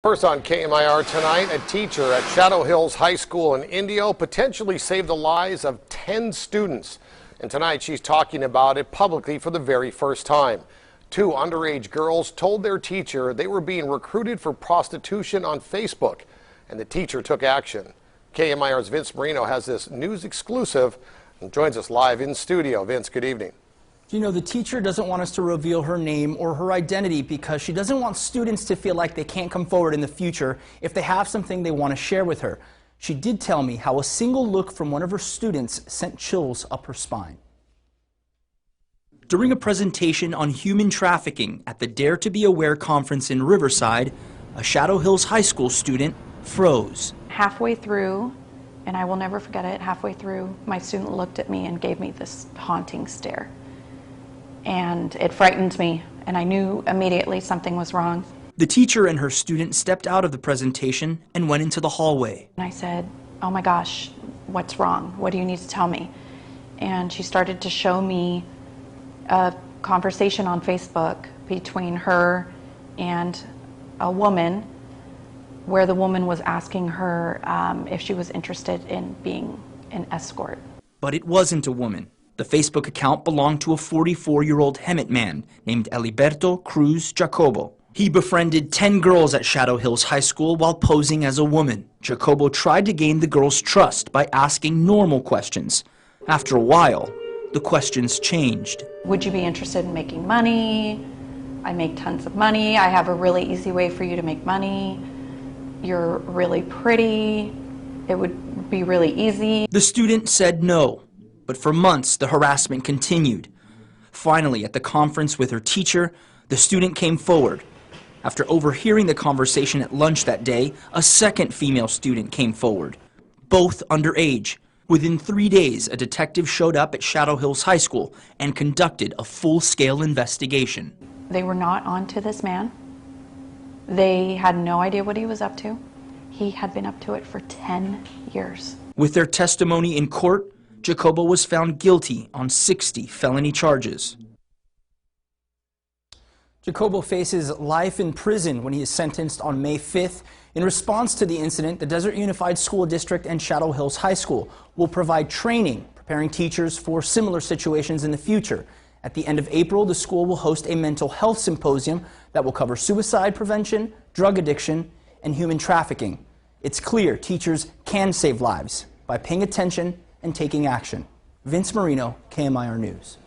First on KMIR tonight, a teacher at Shadow Hills High School in Indio potentially saved the lives of 10 students. And tonight she's talking about it publicly for the very first time. 2 underage girls told their teacher they were being recruited for prostitution on Facebook, and the teacher took action. KMIR's Vince Marino has this news exclusive and joins us live in studio. Vince, good evening. You know, the teacher doesn't want us to reveal her name or her identity because she doesn't want students to feel like they can't come forward in the future if they have something they want to share with her. She did tell me how a single look from one of her students sent chills up her spine. During a presentation on human trafficking at the Dare to Be Aware conference in Riverside, a Shadow Hills High School student froze. Halfway through, and I will never forget it, halfway through, my student looked at me and gave me this haunting stare. And it frightened me, and I knew immediately something was wrong. The teacher and her student stepped out of the presentation and went into the hallway. And I said, "Oh my gosh, what's wrong? What do you need to tell me?" And she started to show me a conversation on Facebook between her and a woman, where the woman was asking her if she was interested in being an escort. But it wasn't a woman. The Facebook account belonged to a 44-year-old Hemet man named Eliberto Cruz Jacobo. He befriended 10 girls at Shadow Hills High School while posing as a woman. Jacobo tried to gain the girls' trust by asking normal questions. After a while, the questions changed. Would you be interested in making money? I make tons of money. I have a really easy way for you to make money. You're really pretty. It would be really easy. The student said no. But for months, the harassment continued. Finally, at the conference with her teacher, the student came forward. After overhearing the conversation at lunch that day, a second female student came forward, both underage. Within 3 days, a detective showed up at Shadow Hills High School and conducted a full-scale investigation. They were not onto this man. They had no idea what he was up to. He had been up to it for 10 years. With their testimony in court, Jacobo was found guilty on 60 felony charges. Jacobo faces life in prison when he is sentenced on May 5th. In response to the incident, the Desert Unified School District and Shadow Hills High School will provide training, preparing teachers for similar situations in the future. At the end of April, the school will host a mental health symposium that will cover suicide prevention, drug addiction, and human trafficking. It's clear teachers can save lives by paying attention and taking action. Vince Marino, KMIR News.